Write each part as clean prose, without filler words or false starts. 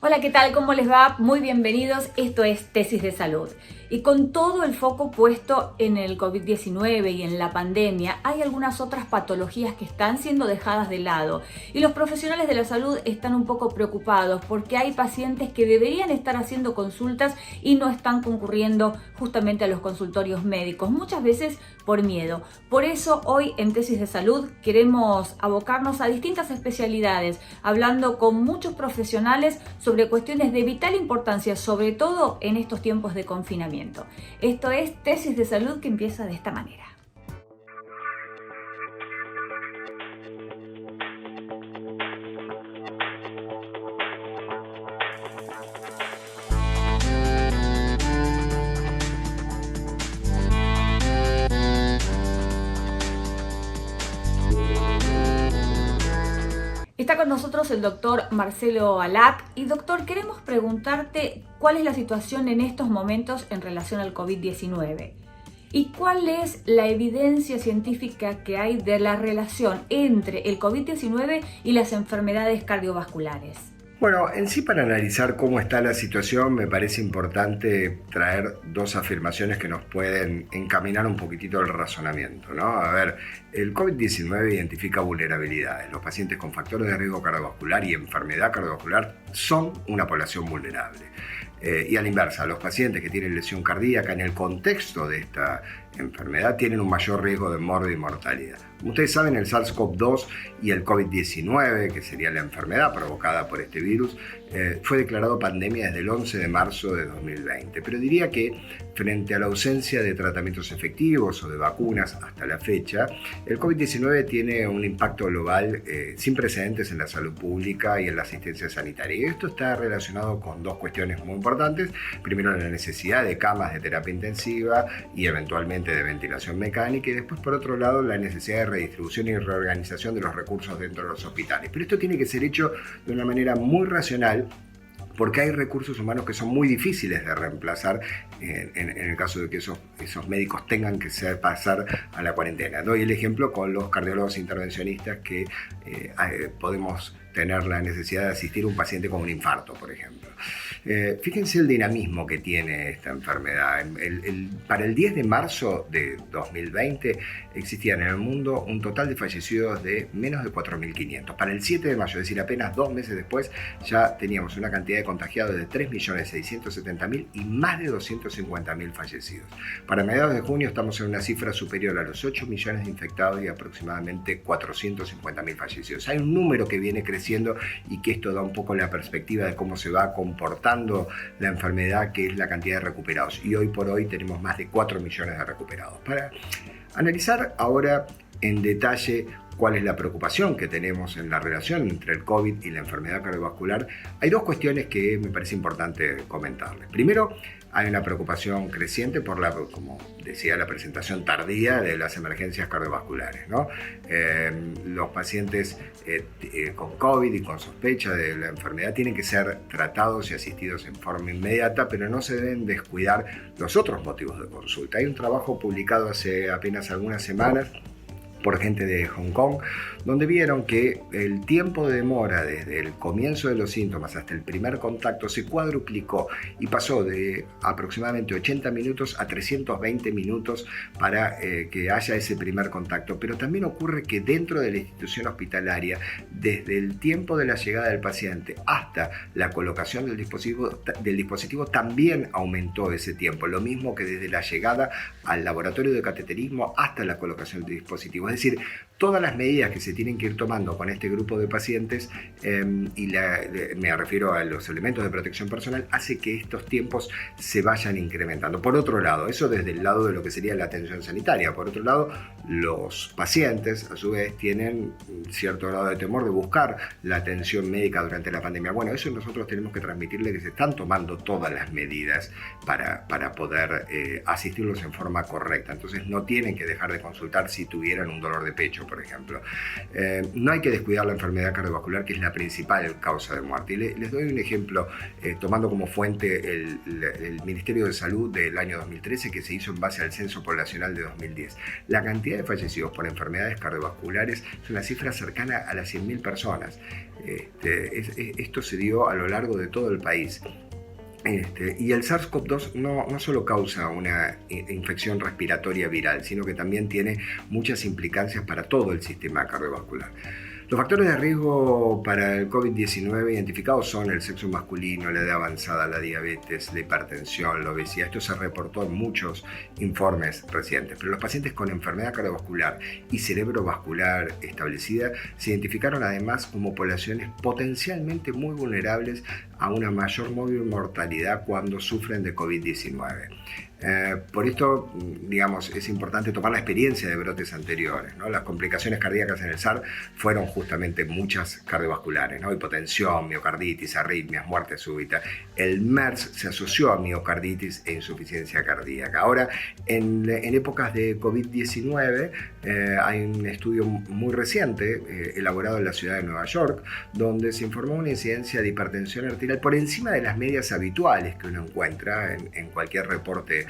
Hola, ¿qué tal? ¿Cómo les va? Muy bienvenidos. Esto es Tesis de Salud. Y con todo el foco puesto en el COVID-19 y en la pandemia, hay algunas otras patologías que están siendo dejadas de lado. Y los profesionales de la salud están un poco preocupados porque hay pacientes que deberían estar haciendo consultas y no están concurriendo justamente a los consultorios médicos, muchas veces por miedo. Por eso hoy en Tesis de Salud queremos abocarnos a distintas especialidades, hablando con muchos profesionales sobre cuestiones de vital importancia, sobre todo en estos tiempos de confinamiento. Esto es Tesis de Salud, que empieza de esta manera. Está con nosotros el doctor Marcelo Alac. Y doctor, queremos preguntarte cuál es la situación en estos momentos en relación al COVID-19 y cuál es la evidencia científica que hay de la relación entre el COVID-19 y las enfermedades cardiovasculares. Bueno, en sí, para analizar cómo está la situación me parece importante traer dos afirmaciones que nos pueden encaminar un poquitito el razonamiento, ¿no? A ver, el COVID-19 identifica vulnerabilidades. Los pacientes con factores de riesgo cardiovascular y enfermedad cardiovascular son una población vulnerable. Y a la inversa, los pacientes que tienen lesión cardíaca en el contexto de esta enfermedad tienen un mayor riesgo de muerte y mortalidad. Como ustedes saben, el SARS-CoV-2 y el COVID-19, que sería la enfermedad provocada por este virus, fue declarado pandemia desde el 11 de marzo de 2020. Pero diría que frente a la ausencia de tratamientos efectivos o de vacunas hasta la fecha, el COVID-19 tiene un impacto global sin precedentes en la salud pública y en la asistencia sanitaria. Y esto está relacionado con dos cuestiones muy importantes. Primero, la necesidad de camas de terapia intensiva y eventualmente de ventilación mecánica, y después, por otro lado, la necesidad de redistribución y reorganización de los recursos dentro de los hospitales. Pero esto tiene que ser hecho de una manera muy racional, porque hay recursos humanos que son muy difíciles de reemplazar en el caso de que esos médicos tengan que pasar a la cuarentena. Doy el ejemplo con los cardiólogos intervencionistas que podemos tener la necesidad de asistir a un paciente con un infarto, por ejemplo. Fíjense el dinamismo que tiene esta enfermedad. Para el 10 de marzo de 2020 existían en el mundo un total de fallecidos de menos de 4.500. Para el 7 de mayo, es decir, apenas 2 meses después, ya teníamos una cantidad de contagiados de 3.670.000 y más de 250.000 fallecidos. Para mediados de junio estamos en una cifra superior a los 8 millones de infectados y aproximadamente 450.000 fallecidos. Hay un número que viene creciendo y que esto da un poco la perspectiva de cómo se va comportando la enfermedad, que es la cantidad de recuperados. Y hoy por hoy tenemos más de 4 millones de recuperados. Para analizar ahora en detalle cuál es la preocupación que tenemos en la relación entre el COVID y la enfermedad cardiovascular, hay dos cuestiones que me parece importante comentarles. Primero, hay una preocupación creciente por como decía, la presentación tardía de las emergencias cardiovasculares, ¿no? Los pacientes con COVID y con sospecha de la enfermedad tienen que ser tratados y asistidos en forma inmediata, pero no se deben descuidar los otros motivos de consulta. Hay un trabajo publicado hace apenas algunas semanas por gente de Hong Kong, donde vieron que el tiempo de demora desde el comienzo de los síntomas hasta el primer contacto se cuadruplicó y pasó de aproximadamente 80 minutos a 320 minutos para que haya ese primer contacto. Pero también ocurre que dentro de la institución hospitalaria, desde el tiempo de la llegada del paciente hasta la colocación del dispositivo también aumentó ese tiempo, lo mismo que desde la llegada al laboratorio de cateterismo hasta la colocación del dispositivo. Es decir, todas las medidas que se tienen que ir tomando con este grupo de pacientes, me refiero a los elementos de protección personal, hace que estos tiempos se vayan incrementando. Por otro lado, eso desde el lado de lo que sería la atención sanitaria. Por otro lado, los pacientes, a su vez, tienen cierto grado de temor de buscar la atención médica durante la pandemia. Bueno, eso nosotros tenemos que transmitirle que se están tomando todas las medidas para poder asistirlos en forma correcta. Entonces, no tienen que dejar de consultar si tuvieran un dolor de pecho, por ejemplo. No hay que descuidar la enfermedad cardiovascular, que es la principal causa de muerte. Y les doy un ejemplo, tomando como fuente el Ministerio de Salud del año 2013, que se hizo en base al Censo Poblacional de 2010. La cantidad de fallecidos por enfermedades cardiovasculares es una cifra cercana a las 100.000 personas. Esto se dio a lo largo de todo el país. Y el SARS-CoV-2 no solo causa una infección respiratoria viral, sino que también tiene muchas implicancias para todo el sistema cardiovascular. Los factores de riesgo para el COVID-19 identificados son el sexo masculino, la edad avanzada, la diabetes, la hipertensión, la obesidad. Esto se reportó en muchos informes recientes. Pero los pacientes con enfermedad cardiovascular y cerebrovascular establecida se identificaron además como poblaciones potencialmente muy vulnerables a una mayor mortalidad cuando sufren de COVID-19. Por esto, digamos, es importante tomar la experiencia de brotes anteriores, ¿no? Las complicaciones cardíacas en el SARS fueron justamente muchas cardiovasculares, ¿no? Hipotensión, miocarditis, arritmias, muerte súbita. El MERS se asoció a miocarditis e insuficiencia cardíaca. Ahora, en épocas de COVID-19, hay un estudio muy reciente, elaborado en la ciudad de Nueva York, donde se informó una incidencia de hipertensión arterial por encima de las medias habituales que uno encuentra en cualquier reporte,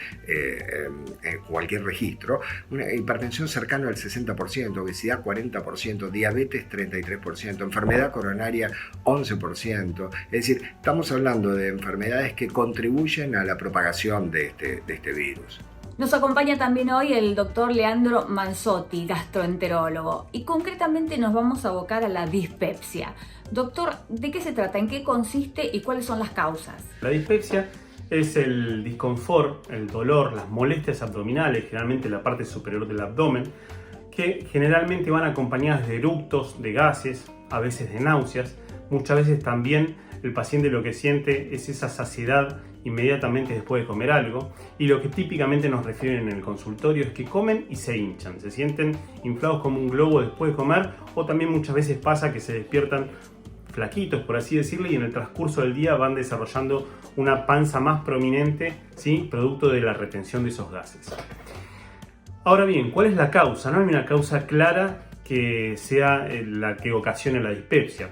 cualquier registro. Una hipertensión cercana al 60%, obesidad 40%, diabetes 33%, enfermedad coronaria 11%. Es decir, estamos hablando de enfermedades que contribuyen a la propagación de este virus. Nos acompaña también hoy el doctor Leandro Manzotti, gastroenterólogo, y concretamente nos vamos a abocar a la dispepsia. Doctor, ¿de qué se trata? ¿En qué consiste y cuáles son las causas? La dispepsia es el disconfort, el dolor, las molestias abdominales, generalmente en la parte superior del abdomen, que generalmente van acompañadas de eructos, de gases, a veces de náuseas. Muchas veces también el paciente lo que siente es esa saciedad inmediatamente después de comer algo, y lo que típicamente nos refieren en el consultorio es que comen y se hinchan, se sienten inflados como un globo después de comer, o también muchas veces pasa que se despiertan flaquitos, por así decirlo, y en el transcurso del día van desarrollando una panza más prominente, ¿sí? Producto de la retención de esos gases. Ahora bien, ¿cuál es la causa? No hay una causa clara que sea la que ocasione la dispepsia.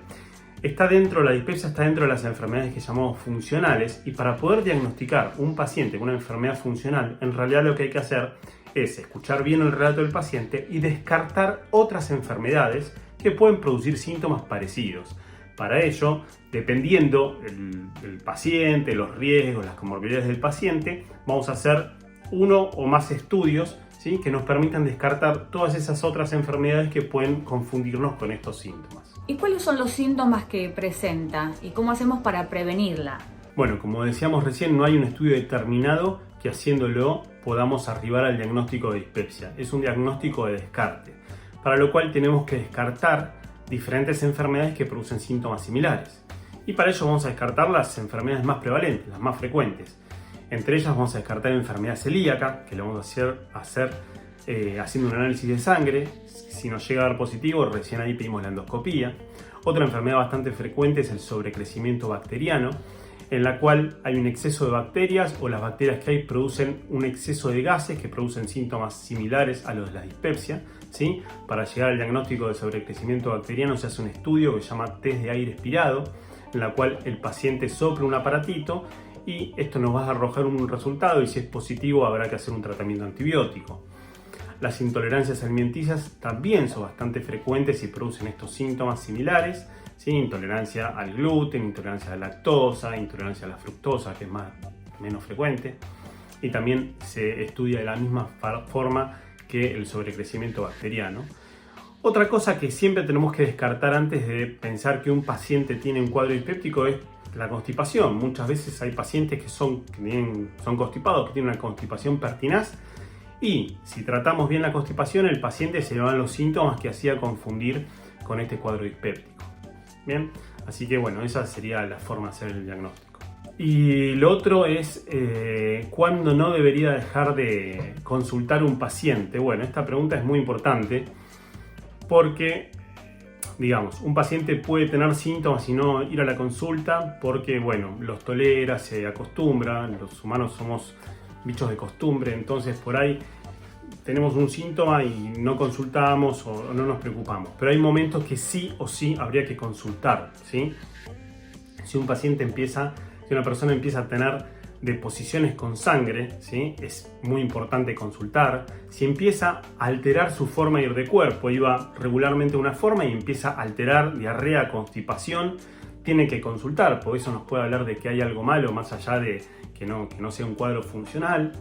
La dispepsia está dentro de las enfermedades que llamamos funcionales, y para poder diagnosticar un paciente con una enfermedad funcional, en realidad lo que hay que hacer es escuchar bien el relato del paciente y descartar otras enfermedades que pueden producir síntomas parecidos. Para ello, dependiendo el paciente, los riesgos, las comorbilidades del paciente, vamos a hacer uno o más estudios, ¿sí? Que nos permitan descartar todas esas otras enfermedades que pueden confundirnos con estos síntomas. ¿Y cuáles son los síntomas que presenta y cómo hacemos para prevenirla? Bueno, como decíamos recién, no hay un estudio determinado que haciéndolo podamos arribar al diagnóstico de dispepsia. Es un diagnóstico de descarte, para lo cual tenemos que descartar diferentes enfermedades que producen síntomas similares. Y para ello vamos a descartar las enfermedades más prevalentes, las más frecuentes. Entre ellas vamos a descartar enfermedad celíaca, que lo vamos a hacer haciendo un análisis de sangre. Si nos llega a dar positivo, recién ahí pedimos la endoscopía. Otra enfermedad bastante frecuente es el sobrecrecimiento bacteriano, en la cual hay un exceso de bacterias, o las bacterias que hay producen un exceso de gases que producen síntomas similares a los de la dispepsia, ¿sí? Para llegar al diagnóstico de sobrecrecimiento bacteriano se hace un estudio que se llama test de aire expirado, en la cual el paciente sopla un aparatito y esto nos va a arrojar un resultado, y si es positivo habrá que hacer un tratamiento antibiótico. Las intolerancias alimenticias también son bastante frecuentes y producen estos síntomas similares, ¿sí? Intolerancia al gluten, intolerancia a la lactosa, intolerancia a la fructosa, que es menos frecuente, y también se estudia de la misma forma que el sobrecrecimiento bacteriano. Otra cosa que siempre tenemos que descartar antes de pensar que un paciente tiene un cuadro dispéptico es la constipación. Muchas veces hay pacientes que son constipados, que tienen una constipación pertinaz, y si tratamos bien la constipación, el paciente se le van los síntomas que hacía confundir con este cuadro dispéptico. Bien, así que bueno, esa sería la forma de hacer el diagnóstico. Y lo otro es ¿cuándo no debería dejar de consultar un paciente? Bueno, esta pregunta es muy importante porque, digamos, un paciente puede tener síntomas y no ir a la consulta porque, bueno, los tolera, se acostumbra, los humanos somos bichos de costumbre, entonces por ahí tenemos un síntoma y no consultamos o no nos preocupamos. Pero hay momentos que sí o sí habría que consultar, ¿sí? Si una persona empieza a tener deposiciones con sangre, ¿sí? Es muy importante consultar. Si empieza a alterar su forma de ir de cuerpo, iba regularmente de una forma y empieza a alterar diarrea, constipación, tiene que consultar, porque eso nos puede hablar de que hay algo malo, más allá de que no sea un cuadro funcional.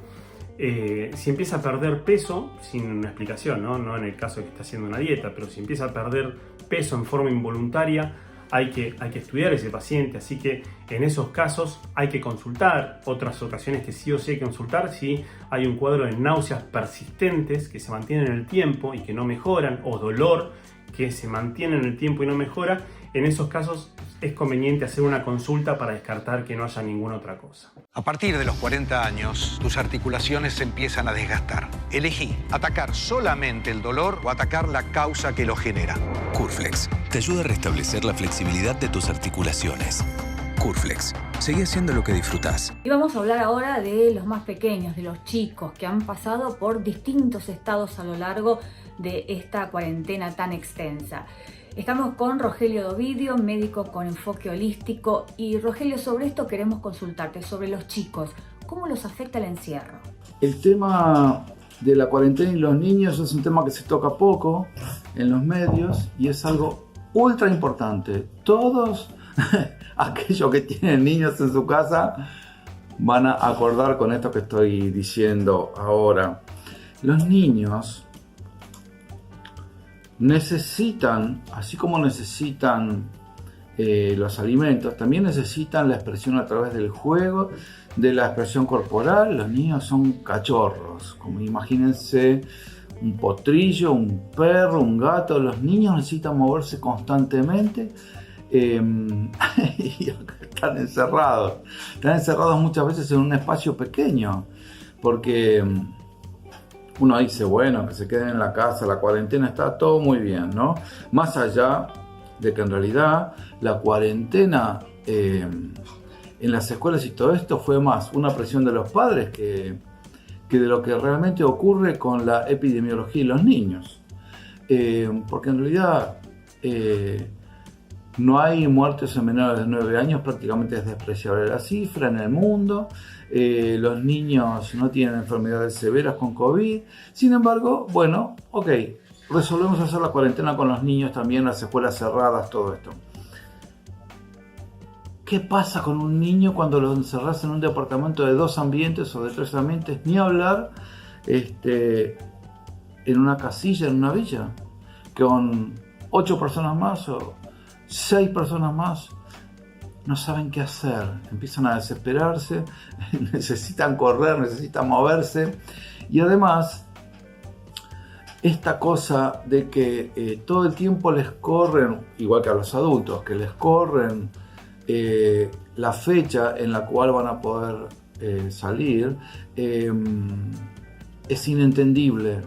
Si empieza a perder peso, sin una explicación, no en el caso de que esté haciendo una dieta, pero si empieza a perder peso en forma involuntaria, hay que estudiar a ese paciente, así que en esos casos hay que consultar. Otras ocasiones que sí o sí hay que consultar si hay un cuadro de náuseas persistentes que se mantienen en el tiempo y que no mejoran, o dolor que se mantiene en el tiempo y no mejora. En esos casos es conveniente hacer una consulta para descartar que no haya ninguna otra cosa. A partir de los 40 años, tus articulaciones se empiezan a desgastar. Elegí atacar solamente el dolor o atacar la causa que lo genera. Curflex te ayuda a restablecer la flexibilidad de tus articulaciones. Curflex, seguí haciendo lo que disfrutás. Y vamos a hablar ahora de los más pequeños, de los chicos que han pasado por distintos estados a lo largo de esta cuarentena tan extensa. Estamos con Rogelio Dovidio, médico con enfoque holístico. Y Rogelio, sobre esto queremos consultarte, sobre los chicos. ¿Cómo los afecta el encierro? El tema de la cuarentena y los niños es un tema que se toca poco en los medios y es algo ultra importante. Todos aquellos que tienen niños en su casa van a acordar con esto que estoy diciendo ahora. Los niños necesitan, así como necesitan los alimentos, también necesitan la expresión a través del juego, de la expresión corporal. Los niños son cachorros, como imagínense un potrillo, un perro, un gato. Los niños necesitan moverse constantemente y están encerrados muchas veces en un espacio pequeño, porque uno dice, bueno, que se queden en la casa, la cuarentena, está todo muy bien, ¿no? Más allá de que en realidad la cuarentena en las escuelas y todo esto fue más una presión de los padres que de lo que realmente ocurre con la epidemiología y los niños. Porque en realidad no hay muertes en menores de 9 años, prácticamente es despreciable la cifra en el mundo. Los niños no tienen enfermedades severas con COVID. Sin embargo, bueno, ok, resolvemos hacer la cuarentena con los niños también, las escuelas cerradas, todo esto. ¿Qué pasa con un niño cuando lo encerras en un departamento de 2 ambientes o de 3 ambientes? Ni hablar en una casilla, en una villa, con 8 personas más o 6 personas más. No saben qué hacer, empiezan a desesperarse, necesitan correr, necesitan moverse. Y además, esta cosa de que todo el tiempo les corren, igual que a los adultos, que les corren la fecha en la cual van a poder salir, es inentendible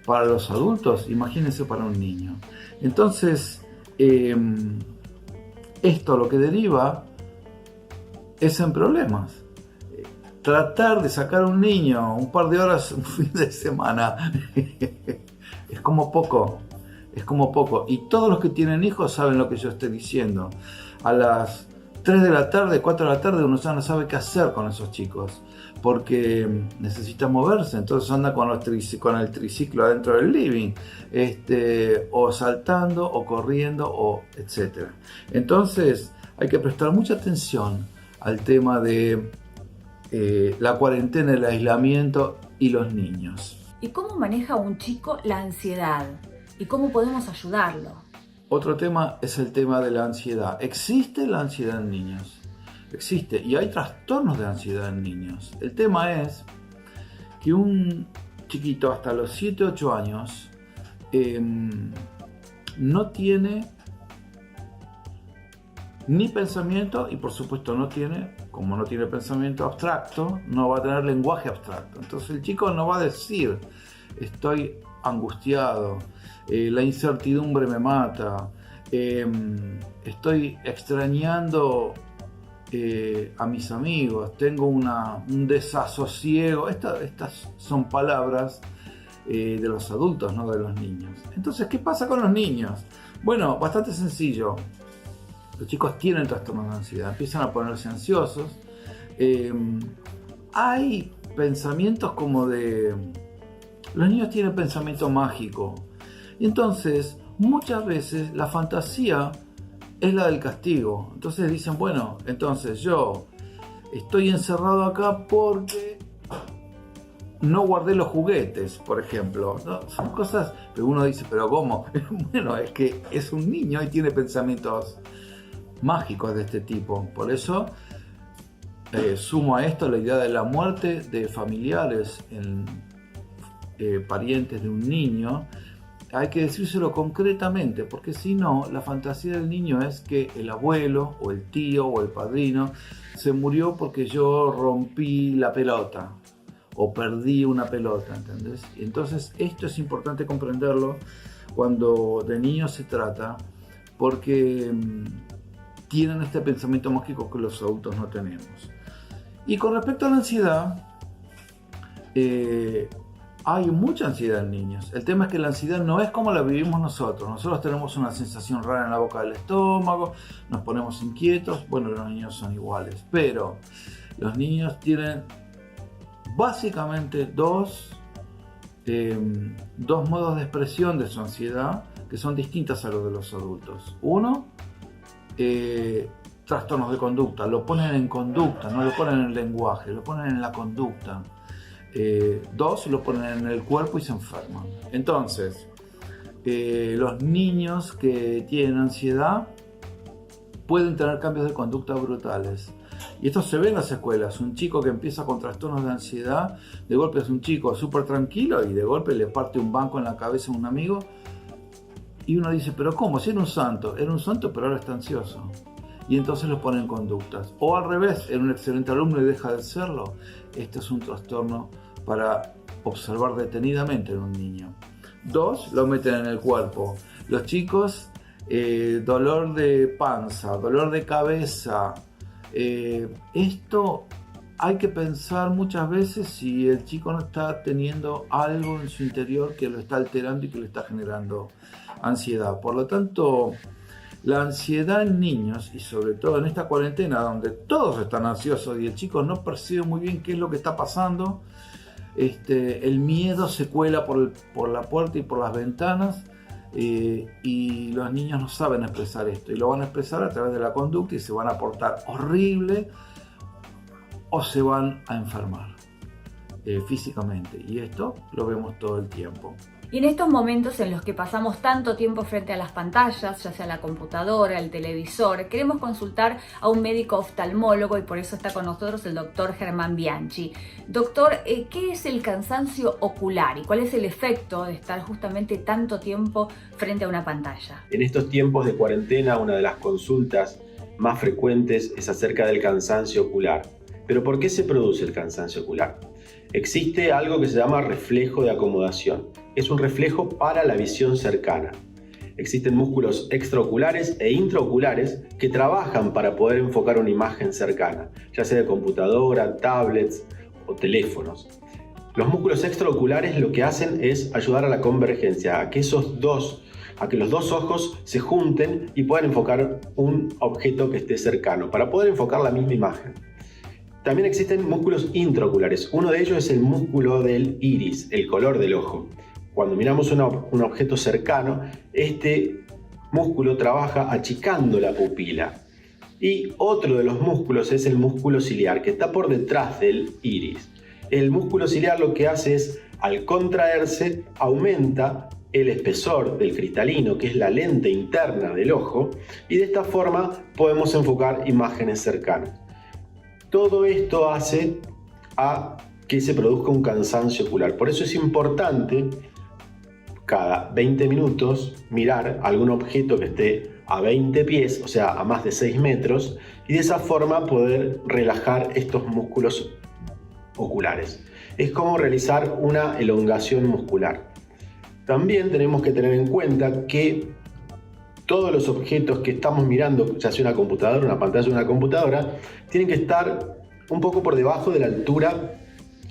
para los adultos, imagínense para un niño. Entonces, esto lo que deriva es en problemas. Tratar de sacar a un niño un par de horas un fin de semana es como poco. Y todos los que tienen hijos saben lo que yo estoy diciendo. A las 3 de la tarde, 4 de la tarde, uno ya no sabe qué hacer con esos chicos, porque necesitan moverse, entonces anda con el triciclo adentro del living, o saltando, o corriendo, o etc. Entonces hay que prestar mucha atención al tema de la cuarentena, el aislamiento y los niños. ¿Y cómo maneja un chico la ansiedad? ¿Y cómo podemos ayudarlo? Otro tema es el tema de la ansiedad. ¿Existe la ansiedad en niños? Existe, y hay trastornos de ansiedad en niños. El tema es que un chiquito hasta los 7-8 años no tiene ni pensamiento, y por supuesto como no tiene pensamiento abstracto, no va a tener lenguaje abstracto. Entonces el chico no va a decir, estoy angustiado, la incertidumbre me mata, estoy extrañando a mis amigos, tengo un desasosiego. Estas son palabras de los adultos, no de los niños. Entonces, ¿qué pasa con los niños? Bueno, bastante sencillo. Los chicos tienen trastornos de ansiedad, empiezan a ponerse ansiosos. Hay pensamientos como de... Los niños tienen pensamiento mágico. Y entonces, muchas veces la fantasía es la del castigo. Entonces dicen, bueno, entonces yo estoy encerrado acá porque no guardé los juguetes, por ejemplo. ¿No? Son cosas que uno dice, pero ¿cómo? Bueno, es que es un niño y tiene pensamientos mágicos de este tipo. Por eso sumo a esto la idea de la muerte de familiares parientes de un niño. Hay que decírselo concretamente, porque si no, la fantasía del niño es que el abuelo o el tío o el padrino se murió porque yo rompí la pelota o perdí una pelota, ¿entendés? Entonces esto es importante comprenderlo cuando de niños se trata, porque tienen este pensamiento mágico que los adultos no tenemos. Y con respecto a la ansiedad, hay mucha ansiedad en niños. El tema es que la ansiedad no es como la vivimos nosotros. Nosotros tenemos una sensación rara en la boca del estómago, nos ponemos inquietos. Bueno, los niños son iguales, pero los niños tienen básicamente dos modos de expresión de su ansiedad que son distintas a los de los adultos. Uno, trastornos de conducta. Lo ponen en conducta, no lo ponen en lenguaje, lo ponen en la conducta. Dos, lo ponen en el cuerpo y se enferman. Entonces, los niños que tienen ansiedad pueden tener cambios de conducta brutales. Y esto se ve en las escuelas. Un chico que empieza con trastornos de ansiedad, de golpe es un chico súper tranquilo y de golpe le parte un banco en la cabeza a un amigo. Y uno dice, pero ¿cómo? Si era un santo, pero ahora está ansioso. Y entonces lo ponen en conductas. O al revés, era un excelente alumno y deja de serlo. Este es un trastorno para observar detenidamente en un niño. Dos, lo meten en el cuerpo. Los chicos, dolor de panza, dolor de cabeza. Esto hay que pensar muchas veces si el chico no está teniendo algo en su interior que lo está alterando y que le está generando ansiedad. Por lo tanto, la ansiedad en niños, y sobre todo en esta cuarentena donde todos están ansiosos y el chico no percibe muy bien qué es lo que está pasando, el miedo se cuela por la puerta y por las ventanas, y los niños no saben expresar esto y lo van a expresar a través de la conducta y se van a portar horrible o se van a enfermar físicamente, y esto lo vemos todo el tiempo. Y en estos momentos en los que pasamos tanto tiempo frente a las pantallas, ya sea la computadora, el televisor, queremos consultar a un médico oftalmólogo y por eso está con nosotros el doctor Germán Bianchi. Doctor, ¿qué es el cansancio ocular y cuál es el efecto de estar justamente tanto tiempo frente a una pantalla? En estos tiempos de cuarentena, una de las consultas más frecuentes es acerca del cansancio ocular. ¿Pero por qué se produce el cansancio ocular? Existe algo que se llama reflejo de acomodación. Es un reflejo para la visión cercana. Existen músculos extraoculares e intraoculares que trabajan para poder enfocar una imagen cercana, ya sea de computadora, tablets o teléfonos. Los músculos extraoculares lo que hacen es ayudar a la convergencia, a que los dos ojos se junten y puedan enfocar un objeto que esté cercano, para poder enfocar la misma imagen. También existen músculos intraoculares. Uno de ellos es el músculo del iris, el color del ojo. Cuando miramos un objeto cercano, este músculo trabaja achicando la pupila. Y otro de los músculos es el músculo ciliar, que está por detrás del iris. El músculo ciliar lo que hace es, al contraerse, aumenta el espesor del cristalino, que es la lente interna del ojo, y de esta forma podemos enfocar imágenes cercanas. Todo esto hace a que se produzca un cansancio ocular. Por eso es importante cada 20 minutos mirar algún objeto que esté a 20 pies, o sea, a más de 6 metros, y de esa forma poder relajar estos músculos oculares. Es como realizar una elongación muscular. También tenemos que tener en cuenta que todos los objetos que estamos mirando, ya sea una computadora, una pantalla de una computadora, tienen que estar un poco por debajo de la altura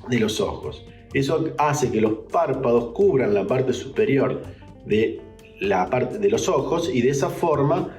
de los ojos. Eso hace que los párpados cubran la parte superior de los ojos y de esa forma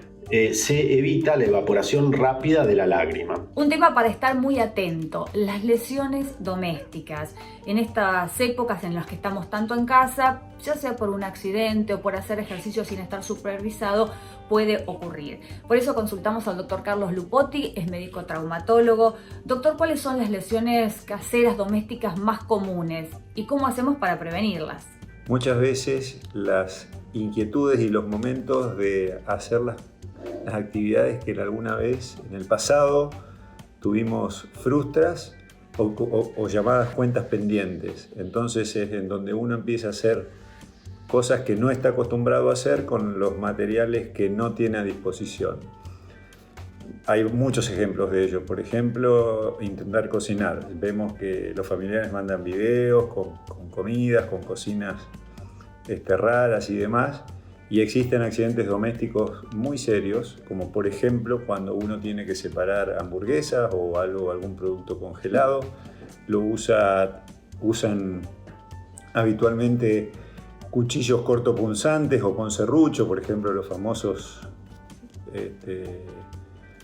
se evita la evaporación rápida de la lágrima. Un tema para estar muy atento, las lesiones domésticas. En estas épocas en las que estamos tanto en casa, ya sea por un accidente o por hacer ejercicio sin estar supervisado, puede ocurrir. Por eso consultamos al doctor Carlos Lupotti, es médico traumatólogo. Doctor, ¿cuáles son las lesiones caseras domésticas más comunes y cómo hacemos para prevenirlas? Muchas veces las inquietudes y los momentos de hacer las actividades que alguna vez en el pasado tuvimos frustras o llamadas cuentas pendientes. Entonces es en donde uno empieza a hacer cosas que no está acostumbrado a hacer con los materiales que no tiene a disposición. Hay muchos ejemplos de ello. Por ejemplo, intentar cocinar. Vemos que los familiares mandan videos con comidas, con cocinas raras y demás. Y existen accidentes domésticos muy serios, como por ejemplo cuando uno tiene que separar hamburguesas o algún producto congelado. Usan habitualmente cuchillos cortopunzantes o con serrucho, por ejemplo los famosos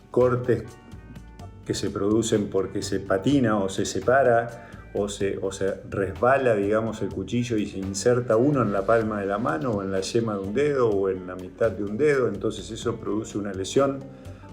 cortes que se producen porque se patina o se separa o se resbala, digamos, el cuchillo y se inserta uno en la palma de la mano o en la yema de un dedo o en la mitad de un dedo. Entonces eso produce una lesión,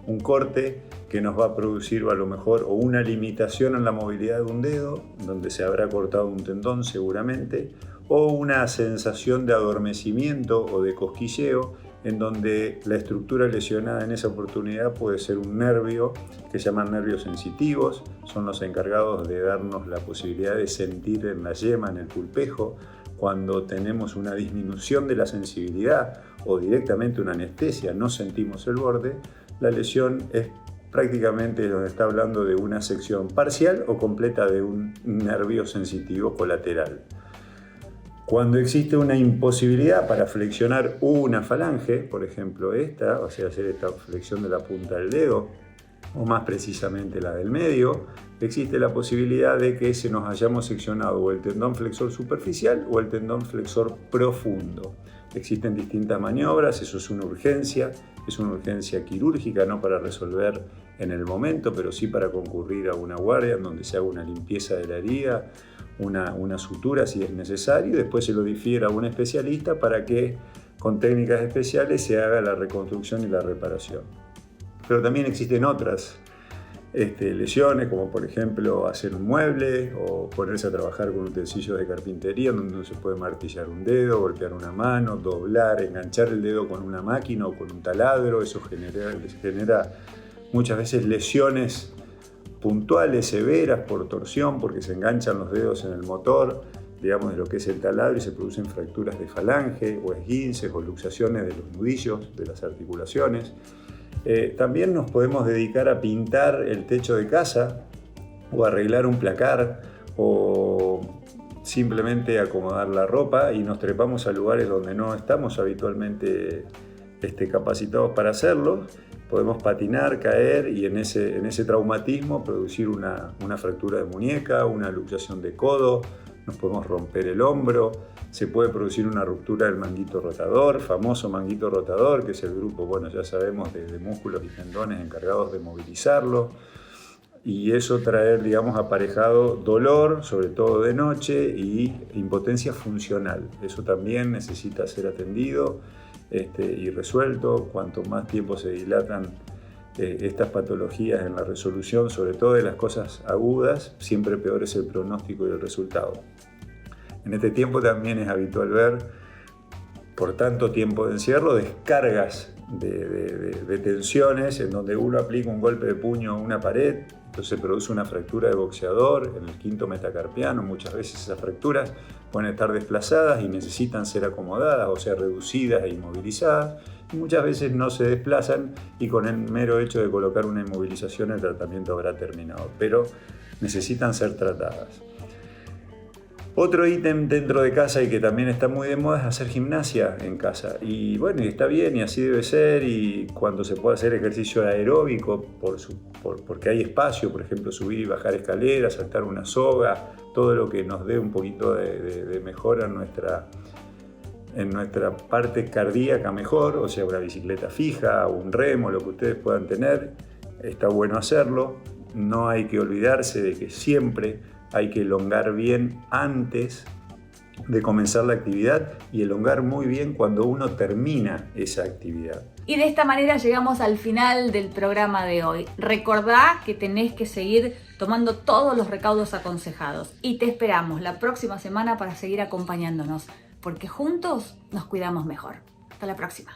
un corte que nos va a producir a lo mejor o una limitación en la movilidad de un dedo, donde se habrá cortado un tendón seguramente, o una sensación de adormecimiento o de cosquilleo, en donde la estructura lesionada en esa oportunidad puede ser un nervio que se llaman nervios sensitivos, son los encargados de darnos la posibilidad de sentir en la yema, en el pulpejo. Cuando tenemos una disminución de la sensibilidad o directamente una anestesia, no sentimos el borde, la lesión es prácticamente donde está hablando de una sección parcial o completa de un nervio sensitivo colateral. Cuando existe una imposibilidad para flexionar una falange, por ejemplo esta, o sea, hacer esta flexión de la punta del dedo, o más precisamente la del medio, existe la posibilidad de que se nos hayamos seccionado o el tendón flexor superficial o el tendón flexor profundo. Existen distintas maniobras, eso es una urgencia quirúrgica, no para resolver en el momento, pero sí para concurrir a una guardia en donde se haga una limpieza de la herida, una sutura si es necesario, y después se lo difiere a un especialista para que con técnicas especiales se haga la reconstrucción y la reparación. Pero también existen otras lesiones, como por ejemplo hacer un mueble o ponerse a trabajar con utensilios de carpintería donde no se puede martillar un dedo, golpear una mano, doblar, enganchar el dedo con una máquina o con un taladro. Eso genera muchas veces lesiones puntuales, severas, por torsión, porque se enganchan los dedos en el motor, digamos, de lo que es el taladro, y se producen fracturas de falange o esguinces o luxaciones de los nudillos de las articulaciones. También nos podemos dedicar a pintar el techo de casa o arreglar un placar o simplemente acomodar la ropa, y nos trepamos a lugares donde no estamos habitualmente capacitados para hacerlo. Podemos patinar, caer y en ese traumatismo producir una fractura de muñeca, una luxación de codo, nos podemos romper el hombro, se puede producir una ruptura del manguito rotador, famoso manguito rotador, que es el grupo, bueno, ya sabemos, de músculos y tendones encargados de movilizarlo, y eso traer, digamos, aparejado dolor, sobre todo de noche, y impotencia funcional. Eso también necesita ser atendido y resuelto. Cuanto más tiempo se dilatan estas patologías en la resolución, sobre todo de las cosas agudas, siempre peor es el pronóstico y el resultado. En este tiempo también es habitual ver, por tanto tiempo de encierro, descargas de tensiones en donde uno aplica un golpe de puño a una pared, entonces se produce una fractura de boxeador en el quinto metacarpiano. Muchas veces esas fracturas pueden estar desplazadas y necesitan ser acomodadas, o sea, reducidas e inmovilizadas, y muchas veces no se desplazan y con el mero hecho de colocar una inmovilización el tratamiento habrá terminado, pero necesitan ser tratadas. Otro ítem dentro de casa y que también está muy de moda es hacer gimnasia en casa. Y bueno, y está bien y así debe ser. Y cuando se puede hacer ejercicio aeróbico, porque hay espacio, por ejemplo, subir y bajar escaleras, saltar una soga, todo lo que nos dé un poquito de mejora en nuestra parte cardíaca mejor, o sea, una bicicleta fija, un remo, lo que ustedes puedan tener, está bueno hacerlo. No hay que olvidarse de que siempre hay que elongar bien antes de comenzar la actividad y elongar muy bien cuando uno termina esa actividad. Y de esta manera llegamos al final del programa de hoy. Recordá que tenés que seguir tomando todos los recaudos aconsejados y te esperamos la próxima semana para seguir acompañándonos, porque juntos nos cuidamos mejor. Hasta la próxima.